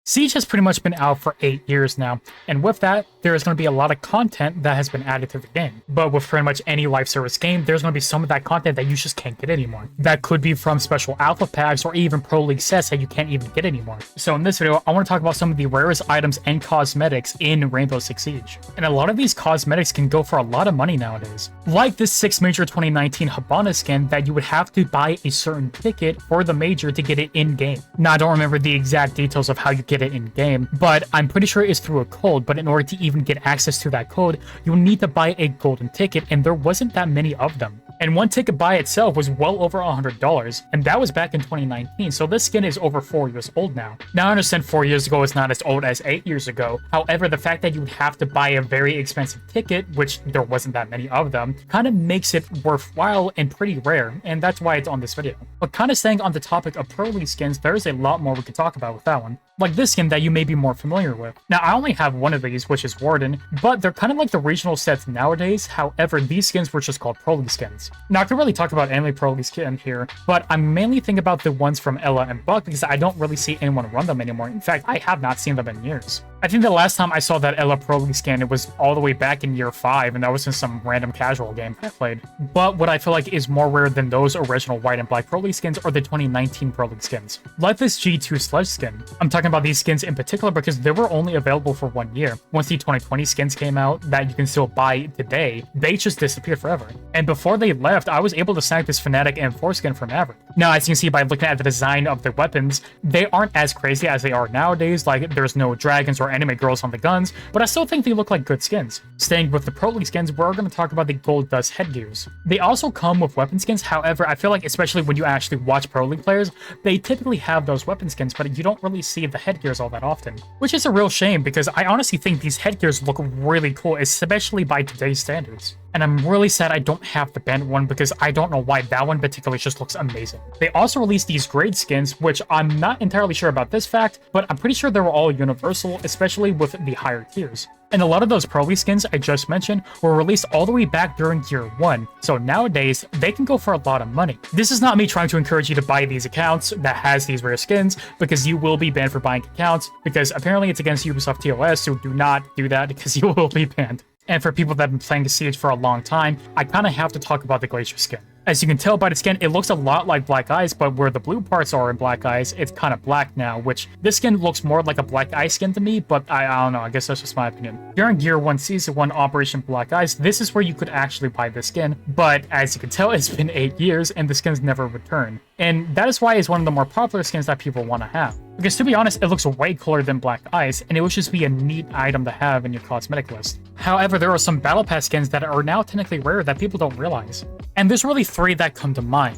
Siege has pretty much been out for 8 years now, and with that, there is going to be a lot of content that has been added to the game. But with pretty much any live service game, there's going to be some of that content that you just can't get anymore. That could be from special alpha packs or even Pro League sets that you can't even get anymore. So in this video, I want to talk about some of the rarest items and cosmetics in Rainbow Six Siege. And a lot of these cosmetics can go for a lot of money nowadays. Like this 6 Major 2019 Habana Skin that you would have to buy a certain ticket for the Major to get it in-game. Now, I don't remember the exact details of how you get it in-game, but I'm pretty sure it's through a code, but in order to even get access to that code, you'll need to buy a golden ticket, and there wasn't that many of them. And one ticket by itself was well over $100, and that was back in 2019, so this skin is over 4 years old now. Now I understand 4 years ago is not as old as 8 years ago, however, the fact that you would have to buy a very expensive ticket, which there wasn't that many of them, kind of makes it worthwhile and pretty rare, and that's why it's on this video. But kind of staying on the topic of Pro League skins, there's a lot more we could talk about with that one. Like this skin that you may be more familiar with. Now, I only have one of these, which is Warden, but they're kind of like the regional sets nowadays. However, these skins were just called Pro League skins. Now, I could really talk about any Pro League skin here, but I'm mainly thinking about the ones from Ella and Buck because I don't really see anyone run them anymore. In fact, I have not seen them in years. I think the last time I saw that Ella Pro League skin, it was all the way back in year 5, and that was in some random casual game I played. But what I feel like is more rare than those original white and black Pro League skins are the 2019 Pro League skins. Like this G2 Sledge skin. I'm talking about these skins in particular because they were only available for 1 year. Once the 2020 skins came out that you can still buy today, they just disappeared forever. And before they left, I was able to snag this Fnatic M4 skin from Maverick. Now, as you can see by looking at the design of the weapons, they aren't as crazy as they are nowadays, like there's no dragons or anime girls on the guns, but I still think they look like good skins. Staying with the Pro League skins, we're going to talk about the Gold Dust headgears. They also come with weapon skins, however, I feel like especially when you actually watch Pro League players, they typically have those weapon skins, but you don't really see the headgears all that often, which is a real shame because I honestly think these headgears look really cool, especially by today's standards. And I'm really sad I don't have the banned one because I don't know why that one particularly just looks amazing. They also released these grade skins, which I'm not entirely sure about this fact, but I'm pretty sure they were all universal, especially with the higher tiers. And a lot of those Pro League skins I just mentioned were released all the way back during year 1, so nowadays they can go for a lot of money. This is not me trying to encourage you to buy these accounts that has these rare skins, because you will be banned for buying accounts, because apparently it's against Ubisoft TOS, so do not do that because you will be banned. And for people that have been playing Siege for a long time, I kind of have to talk about the Glacier skin. As you can tell by the skin, it looks a lot like Black Ice, but where the blue parts are in Black Ice, it's kind of black now, which this skin looks more like a Black Ice skin to me, but I don't know, I guess that's just my opinion. During Year 1 Season 1 Operation Black Ice, this is where you could actually buy this skin, but as you can tell, it's been 8 years and the skins never returned. And that is why it's one of the more popular skins that people want to have. Because to be honest, it looks way cooler than Black Ice, and it would just be a neat item to have in your cosmetic list. However, there are some Battle Pass skins that are now technically rare that people don't realize. And there's really 3 that come to mind.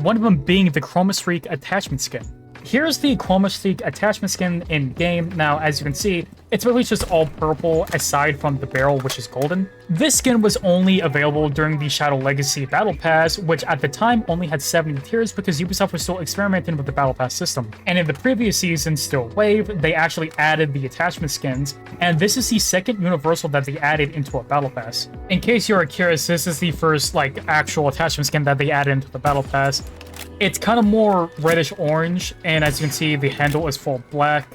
One of them being the Chroma Streak attachment skin. Here's the Chroma Streak attachment skin in game. Now, as you can see, it's really just all purple aside from the barrel, which is golden. This skin was only available during the Shadow Legacy Battle Pass, which at the time only had 70 tiers because Ubisoft was still experimenting with the Battle Pass system. And in the previous season, Still Wave, they actually added the attachment skins, and this is the second universal that they added into a Battle Pass. In case you're curious, this is the first actual attachment skin that they added into the Battle Pass. It's kind of more reddish orange, and as you can see, the handle is full black.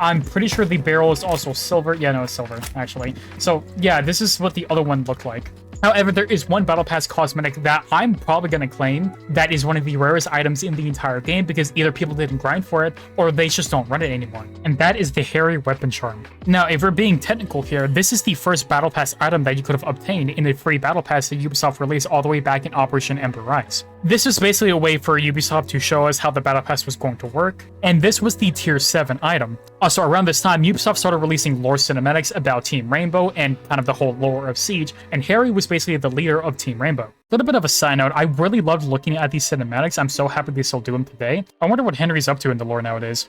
I'm pretty sure the barrel is also silver. Yeah, no, it's silver, actually. So, yeah, this is what the other one looked like. However, there is one Battle Pass cosmetic that I'm probably going to claim that is one of the rarest items in the entire game because either people didn't grind for it or they just don't run it anymore. And that is the Hairy Weapon Charm. Now, if we're being technical here, this is the first Battle Pass item that you could have obtained in a free Battle Pass that Ubisoft released all the way back in Operation Ember Rise. This is basically a way for Ubisoft to show us how the Battle Pass was going to work, and this was the Tier 7 item. Also, around this time, Ubisoft started releasing lore cinematics about Team Rainbow and kind of the whole lore of Siege, and Harry was basically the leader of Team Rainbow. A little bit of a side note, I really loved looking at these cinematics. I'm so happy they still do them today. I wonder what Henry's up to in the lore nowadays.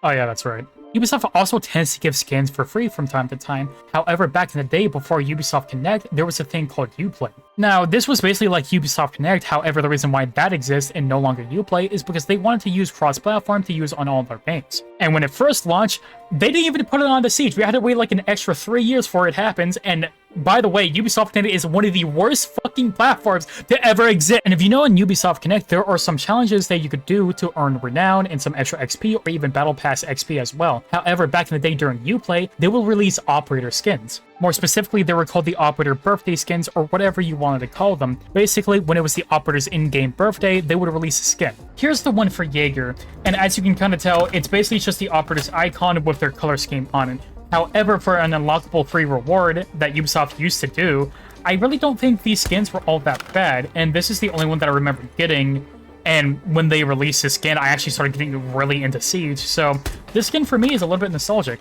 Oh yeah, that's right. Ubisoft also tends to give skins for free from time to time. However, back in the day before Ubisoft Connect, there was a thing called Uplay. Now, this was basically like Ubisoft Connect, however, the reason why that exists and no longer Uplay is because they wanted to use cross-platform to use on all of their games. And when it first launched, they didn't even put it on the Siege. We had to wait like an extra 3 years before it happens, and By the way, Ubisoft Connect is one of the worst fucking platforms to ever exist. And if you know in Ubisoft Connect, there are some challenges that you could do to earn renown and some extra XP or even Battle Pass XP as well. However, back in the day during Uplay, they will release operator skins. More specifically, they were called the operator birthday skins or whatever you wanted to call them. Basically, when it was the operator's in-game birthday, they would release a skin. Here's the one for Jger, and as you can kind of tell, it's basically just the operator's icon with their color scheme on it. However, for an unlockable free reward that Ubisoft used to do, I really don't think these skins were all that bad, and this is the only one that I remember getting, and when they released this skin, I actually started getting really into Siege, so this skin for me is a little bit nostalgic.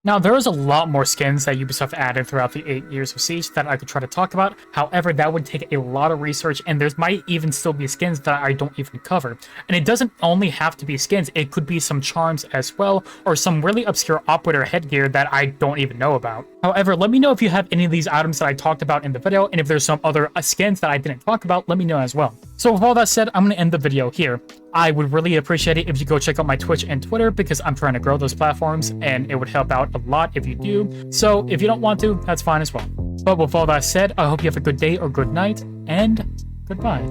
Now, there is a lot more skins that Ubisoft added throughout the 8 years of Siege that I could try to talk about. However, that would take a lot of research, and there might even still be skins that I don't even cover. And it doesn't only have to be skins, it could be some charms as well, or some really obscure operator headgear that I don't even know about. However, let me know if you have any of these items that I talked about in the video, and if there's some other skins that I didn't talk about, let me know as well. So with all that said, I'm going to end the video here. I would really appreciate it if you go check out my Twitch and Twitter because I'm trying to grow those platforms and it would help out a lot if you do. So if you don't want to, that's fine as well. But with all that said, I hope you have a good day or good night and goodbye.